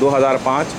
2005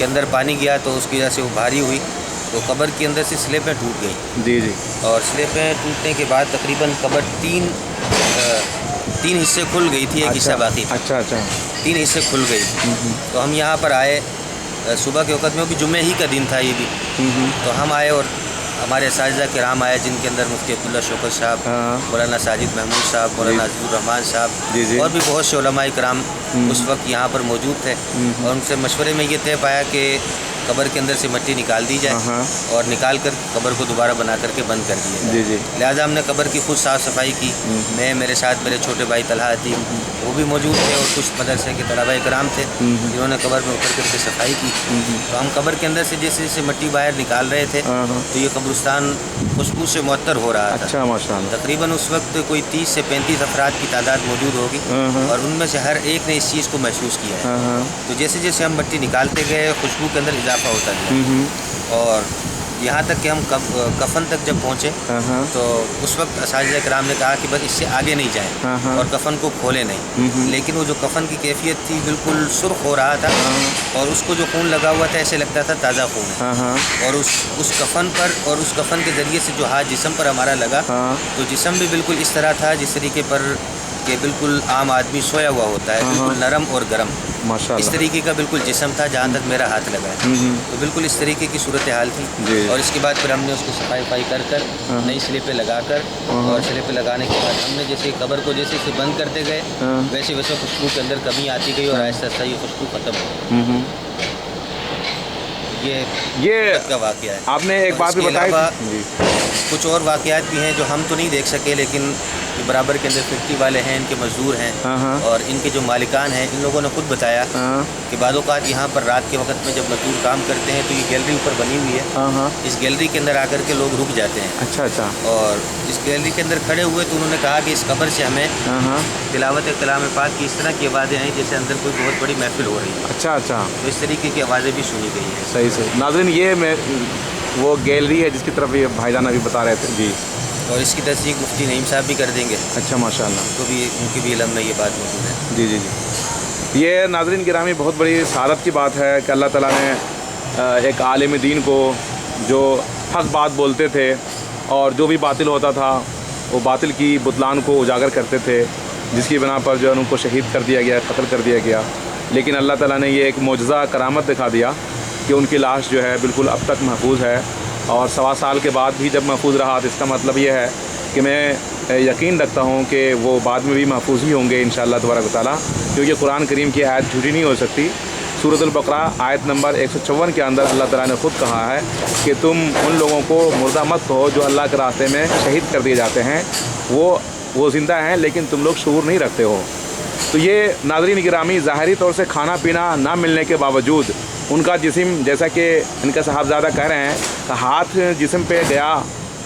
کے اندر پانی گیا تو اس کی وجہ سے وہ بھاری ہوئی تو قبر کے اندر سے سلیبیں ٹوٹ گئیں جی جی. اور سلیبیں ٹوٹنے کے بعد تقریباً قبر تین حصے کھل گئی تھی, ایک حصہ باقی تھا. اچھا اچھا. 3 حصے کھل گئی. تو ہم یہاں پر آئے صبح کے وقت میں, بھی جمعے ہی کا دن تھا یہ بھی. تو ہم آئے اور ہمارے اساتذہ کرام آئے جن کے اندر مفتی عبداللہ شوکت صاحب, مولانا ساجد محمود صاحب, مولانا عزیز الرحمان صاحب اور بھی بہت سے علماء کرام اس وقت یہاں پر موجود تھے. اور ان سے مشورے میں یہ طے پایا کہ قبر کے اندر سے مٹی نکال دی جائے اور نکال کر قبر کو دوبارہ بنا کر کے بند کر دیا جائے. لہٰذا ہم نے قبر کی خود صاف صفائی کی. میں, میرے ساتھ میرے چھوٹے بھائی طلحہ عتیق وہ بھی موجود تھے اور کچھ مدرسے کے طلباء کرام تھے جنہوں نے قبر میں اتر کر کے صفائی کی. تو ہم قبر کے اندر سے جیسے جیسے مٹی باہر نکال رہے تھے تو یہ قبرستان خوشبو سے معطر ہو رہا تھا. اچھا ماشاء اللہ. تقریباً اس وقت کوئی 30 سے 35 افراد کی تعداد موجود ہوگی اور ان میں سے ہر ایک نے اس چیز کو محسوس کیا ہے. تو جیسے جیسے ہم مٹی نکالتے گئے خوشبو کے اندر اضافہ ہوتا گیا اور یہاں تک کہ ہم کفن تک جب پہنچے تو اس وقت اساتذہ کرام نے کہا کہ بس اس سے آگے نہیں جائیں اور کفن کو کھولیں نہیں. لیکن وہ جو کفن کی کیفیت تھی بالکل سرخ ہو رہا تھا اور اس کو جو خون لگا ہوا تھا ایسے لگتا تھا تازہ خون ہے. اور اس کفن پر اور اس کفن کے ذریعے سے جو ہاتھ جسم پر ہمارا لگا تو جسم بھی بالکل اس طرح تھا جس طریقے پر کہ بالکل عام آدمی سویا ہوا ہوتا ہے, بالکل نرم اور گرم. اس طریقے کا بالکل جسم تھا جہاں تک میرا ہاتھ لگا ہے. تو بالکل اس طریقے کی صورتحال تھی. اور اس کے بعد پھر ہم نے اس کو صفائی وفائی کر کر نئی سلیپیں لگا کر اور سلیپیں لگانے کے بعد ہم نے جیسے قبر کو جیسے اسے بند کرتے گئے ویسے ویسے خوشبو کے اندر کمی آتی گئی اور آہستہ آہستہ یہ خوشبو ختم ہو. یہ کا واقعہ ہے. آپ نے ایک بات بھی بتائی. کچھ اور واقعات بھی ہیں جو ہم تو نہیں دیکھ سکے لیکن برابر کے اندر فیکٹری والے ہیں, ان کے مزدور ہیں اور ان کے جو مالکان ہیں ان لوگوں نے خود بتایا کہ بعض اوقات یہاں پر رات کے وقت میں جب مزدور کام کرتے ہیں تو یہ گیلری اوپر بنی ہوئی ہے, اس گیلری کے اندر آ کر کے لوگ رک جاتے ہیں. اچھا اچھا. اور اس گیلری کے اندر کھڑے ہوئے تو انہوں نے کہا کہ اس قبر سے ہمیں تلاوت کلام پاک کی اس طرح کی آوازیں ہیں جیسے اندر کوئی بہت بڑی محفل ہو رہی ہے. اچھا اچھا. تو اس طریقے کی آوازیں بھی سنی گئی ہیں. صحیح صحیح. ناظرین یہ وہ گیلری ہے جس کی طرف یہ بھائی جان ابھی بتا رہے تھے. جی. اور اس کی تصدیق مفتی نعیم صاحب بھی کر دیں گے. اچھا ماشاء اللہ. تو بھی ان کے بھی علم میں یہ بات موجود ہے. جی جی جی. یہ ناظرین گرامی بہت بڑی سعادت کی بات ہے کہ اللہ تعالیٰ نے ایک عالم دین کو جو حق بات بولتے تھے اور جو بھی باطل ہوتا تھا وہ باطل کی بطلان کو اجاگر کرتے تھے, جس کی بنا پر جو ہے ان کو شہید کر دیا گیا, قتل کر دیا گیا. لیکن اللہ تعالیٰ نے یہ ایک معجزہ کرامت دکھا دیا کہ ان کی لاش جو ہے بالکل اب تک محفوظ ہے اور 1.25 سال کے بعد بھی جب محفوظ رہا تو اس کا مطلب یہ ہے کہ میں یقین رکھتا ہوں کہ وہ بعد میں بھی محفوظ ہی ہوں گے انشاءاللہ تبارک و تعالیٰ, کیونکہ قرآن کریم کی آیت جھوٹی نہیں ہو سکتی. سورۃ البقرہ آیت نمبر 154 کے اندر اللہ تعالیٰ نے خود کہا ہے کہ تم ان لوگوں کو مردہ مت کہو جو اللہ کے راستے میں شہید کر دیے جاتے ہیں, وہ زندہ ہیں لیکن تم لوگ شعور نہیں رکھتے ہو. تو یہ ناظرین گرامی ظاہری طور سے کھانا پینا نہ ملنے کے باوجود ان کا جسم, جیسا کہ ان کا صاحبزادہ کہہ رہے ہیں کہ ہاتھ جسم پہ گیا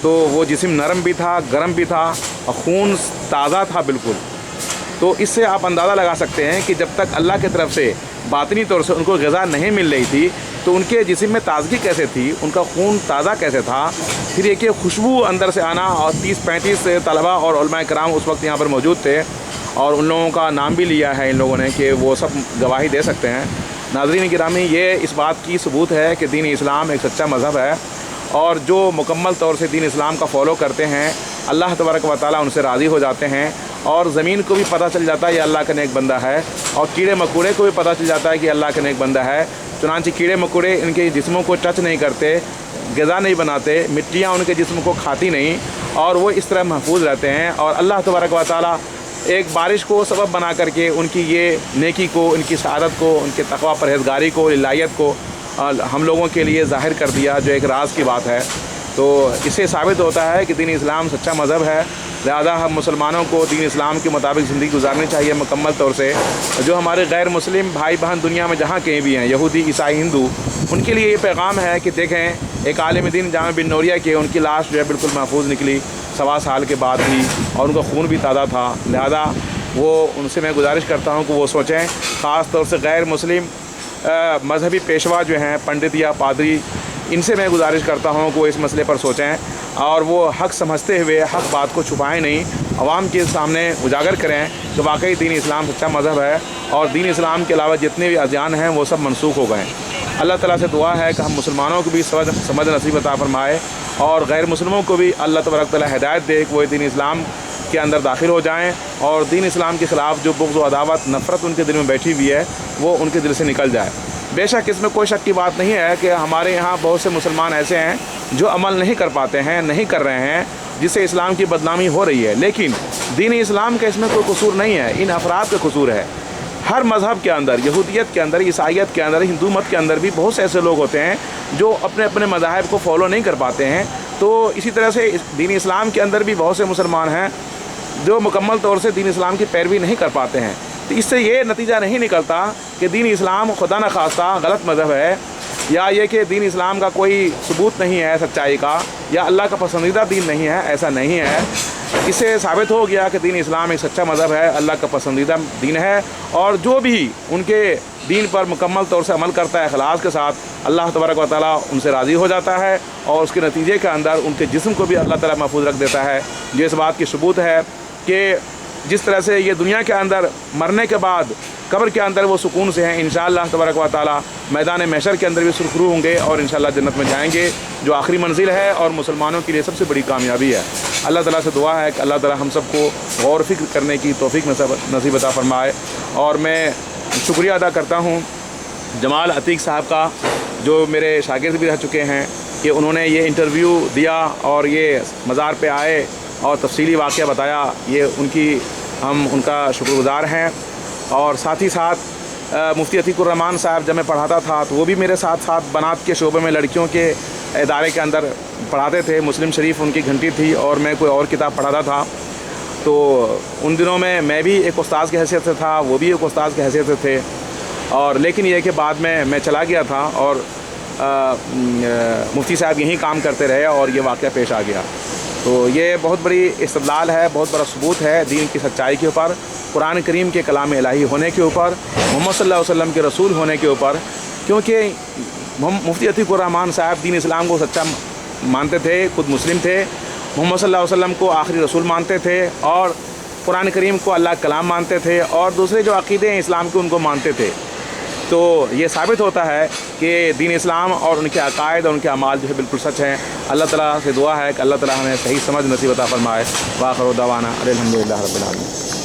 تو وہ جسم نرم بھی تھا, گرم بھی تھا اور خون تازہ تھا بالکل. تو اس سے آپ اندازہ لگا سکتے ہیں کہ جب تک اللہ کی طرف سے باطنی طور سے ان کو غذا نہیں مل رہی تھی تو ان کے جسم میں تازگی کیسے تھی, ان کا خون تازہ کیسے تھا. پھر یہ کہ خوشبو اندر سے آنا, اور 30-35 طلباء اور علماء کرام اس وقت یہاں پر موجود تھے اور ان لوگوں کا نام بھی لیا ہے ان لوگوں نے کہ وہ سب گواہی دے سکتے ہیں. ناظرین گرامی یہ اس بات کی ثبوت ہے کہ دین اسلام ایک سچا مذہب ہے اور جو مکمل طور سے دین اسلام کا فالو کرتے ہیں اللہ تبارک و تعالیٰ ان سے راضی ہو جاتے ہیں اور زمین کو بھی پتہ چل جاتا ہے یہ اللہ کا نیک بندہ ہے اور کیڑے مکوڑے کو بھی پتہ چل جاتا ہے کہ اللہ کا نیک بندہ ہے. چنانچہ کیڑے مکوڑے ان کے جسموں کو ٹچ نہیں کرتے, غذا نہیں بناتے, مٹیاں ان کے جسم کو کھاتی نہیں اور وہ اس طرح محفوظ رہتے ہیں. اور اللہ تبارک و تعالیٰ ایک بارش کو سبب بنا کر کے ان کی یہ نیکی کو, ان کی سعادت کو, ان کے تقوی پرہیزگاری کو, الہیت کو ہم لوگوں کے لیے ظاہر کر دیا, جو ایک راز کی بات ہے. تو اس سے ثابت ہوتا ہے کہ دین اسلام سچا مذہب ہے. لہذا ہم مسلمانوں کو دین اسلام کے مطابق زندگی گزارنی چاہیے مکمل طور سے. جو ہمارے غیر مسلم بھائی بہن دنیا میں جہاں کہیں بھی ہیں, یہودی, عیسائی, ہندو, ان کے لیے یہ پیغام ہے کہ دیکھیں ایک عالم دین جامع بن نوریہ کے ان کی لاش جو ہے بالکل محفوظ نکلی 1.25 سال کے بعد بھی اور ان کا خون بھی تازہ تھا. لہذا وہ ان سے میں گزارش کرتا ہوں کہ وہ سوچیں, خاص طور سے غیر مسلم مذہبی پیشوا جو ہیں, پنڈت یا پادری, ان سے میں گزارش کرتا ہوں کہ وہ اس مسئلے پر سوچیں اور وہ حق سمجھتے ہوئے حق بات کو چھپائیں نہیں, عوام کے سامنے اجاگر کریں کہ واقعی دین اسلام سچا مذہب ہے اور دین اسلام کے علاوہ جتنے بھی ادیان ہیں وہ سب منسوخ ہو گئے ہیں. اللہ تعالیٰ سے دعا ہے کہ ہم مسلمانوں کو بھی سمجھ نصیب عطا فرمائے اور غیر مسلموں کو بھی اللہ تبارک تعالیٰ ہدایت دے کہ وہ دین اسلام کے اندر داخل ہو جائیں اور دین اسلام کے خلاف جو بغض و عداوت نفرت ان کے دل میں بیٹھی ہوئی ہے وہ ان کے دل سے نکل جائے۔ بے شک اس میں کوئی شک کی بات نہیں ہے کہ ہمارے یہاں بہت سے مسلمان ایسے ہیں جو عمل نہیں کر پاتے ہیں، نہیں کر رہے ہیں، جس سے اسلام کی بدنامی ہو رہی ہے، لیکن دین اسلام کا اس میں کوئی قصور نہیں ہے، ان افراد کا قصور ہے۔ ہر مذہب کے اندر، یہودیت کے اندر، عیسائیت کے اندر، ہندو مت کے اندر بھی بہت سے ایسے لوگ ہوتے ہیں جو اپنے اپنے مذاہب کو فالو نہیں کر پاتے ہیں۔ تو اسی طرح سے دین اسلام کے اندر بھی بہت سے مسلمان ہیں جو مکمل طور سے دین اسلام کی پیروی نہیں کر پاتے ہیں۔ تو اس سے یہ نتیجہ نہیں نکلتا کہ دین اسلام خدا نخواستہ غلط مذہب ہے، یا یہ کہ دین اسلام کا کوئی ثبوت نہیں ہے سچائی کا، یا اللہ کا پسندیدہ دین نہیں ہے، ایسا نہیں ہے۔ اس سے ثابت ہو گیا کہ دین اسلام ایک سچا مذہب ہے، اللہ کا پسندیدہ دین ہے، اور جو بھی ان کے دین پر مکمل طور سے عمل کرتا ہے اخلاص کے ساتھ، اللہ تبارک و تعالیٰ ان سے راضی ہو جاتا ہے اور اس کے نتیجے کے اندر ان کے جسم کو بھی اللہ تعالیٰ محفوظ رکھ دیتا ہے۔ جو اس بات کی ثبوت ہے کہ جس طرح سے یہ دنیا کے اندر مرنے کے بعد قبر کے اندر وہ سکون سے ہیں، انشاءاللہ تبارک و تعالیٰ میدان محشر کے اندر بھی سرخرو ہوں گے اور انشاءاللہ جنت میں جائیں گے، جو آخری منزل ہے اور مسلمانوں کے لیے سب سے بڑی کامیابی ہے۔ اللہ تعالیٰ سے دعا ہے کہ اللہ تعالیٰ ہم سب کو غور و فکر کرنے کی توفیق نصیب عطا فرمائے۔ اور میں شکریہ ادا کرتا ہوں جمال عتیق صاحب کا، جو میرے شاگرد بھی رہ چکے ہیں، کہ انہوں نے یہ انٹرویو دیا اور یہ مزار پہ آئے اور تفصیلی واقعہ بتایا، ہم ان کا شکر گزار ہیں۔ اور ساتھ ہی ساتھ مفتی عتیق الرحمان صاحب جب میں پڑھاتا تھا تو وہ بھی میرے ساتھ بنات کے شعبے میں لڑکیوں کے ادارے کے اندر پڑھاتے تھے، مسلم شریف ان کی گھنٹی تھی اور میں کوئی اور کتاب پڑھاتا تھا۔ تو ان دنوں میں بھی ایک استاذ کی حیثیت سے تھا، وہ بھی ایک استاذ کی حیثیت سے تھے، اور لیکن یہ کہ بعد میں چلا گیا تھا اور مفتی صاحب یہیں کام کرتے رہے اور یہ واقعہ پیش آ گیا۔ تو یہ بہت بڑی استدلال ہے، بہت بڑا ثبوت ہے دین کی سچائی کے اوپر، قرآن کریم کے کلام الہی ہونے کے اوپر، محمد صلی اللہ علیہ وسلم کے رسول ہونے کے اوپر، کیونکہ مفتی عتیق الرحمان صاحب دین اسلام کو سچا مانتے تھے، خود مسلم تھے، محمد صلی اللہ علیہ وسلم کو آخری رسول مانتے تھے اور قرآن کریم کو اللہ کا کلام مانتے تھے، اور دوسرے جو عقیدے ہیں اسلام کے ان کو مانتے تھے۔ تو یہ ثابت ہوتا ہے کہ دین اسلام اور ان کے عقائد اور ان کے اعمال جو ہے بالکل سچ ہیں۔ اللہ تعالیٰ سے دعا ہے کہ اللہ تعالیٰ ہمیں صحیح سمجھ نصیب عطا فرمائے۔ وآخر دعوانا الحمدللہ رب العالمین۔